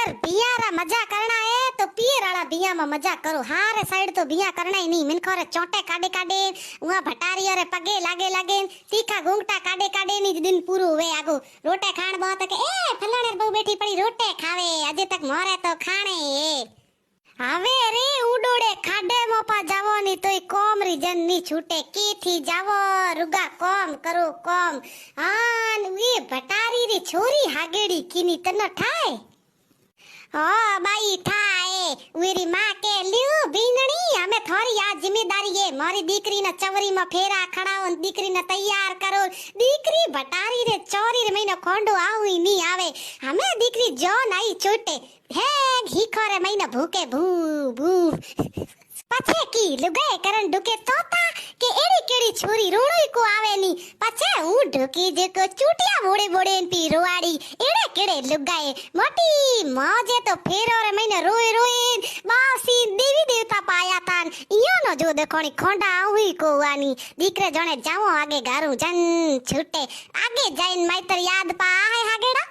अगर बियारा मजा करना है तो पियर वाला बिया में मजा करो। हारे साइड तो बिया करना ही नहीं। मिनखो रे चोटे काडे काडे उहा भटारी रे पगे लागे लागे तीखा घूंघटा काडे काडे नी दिन पूरू वे आगो रोटे खाण बहुत के ए फलाणे बहु बैठी पड़ी रोटे खावे अजे तक मोरे तो खाणे ए હવે રે ઉડોડે ખાડે મોપા જાવો ની તોય કોમ રી જન ની છૂટે કી થી જાવો રૂગા કોમ કરો કોમ આન વી ભટારી રી છોરી હાગેડી કીની તને ઠાય ઓ બાઈ ઠાય ઉરી માં કે લ્યુ ભીંગણી અમે થોરી આ જિમ્મેદારી એ મારી દીકરી ના ચવરી માં ફેરા ખડાવો ને દીકરી ને તૈયાર કરો દીકરી ભટારી રે ચોરી રે મહિનો ખોંડો આવું ની આવે અમે દીકરી જો નાઈ છૂટે હે ઘીખો રે મહિનો ભૂકે ભૂ ભૂ पछे की लुगाई करन ढुके तोता के एड़ी केड़ी छोरी रोड़ी को आवे नी पछे हूं ढुकी जे को चूटिया मोड़े मोड़े पी रोवाड़ी एड़े केड़े लुगाई मोटी मौजे तो फेरो रे महीने रोए रोए बासी देवी देवता पाया तान इयो नो जो देखोणी खोंडा हुई को वानी दीकरे जणे जावो आगे गारू जन छूटे आगे जाइन माइतर याद पा आए हागेड़ा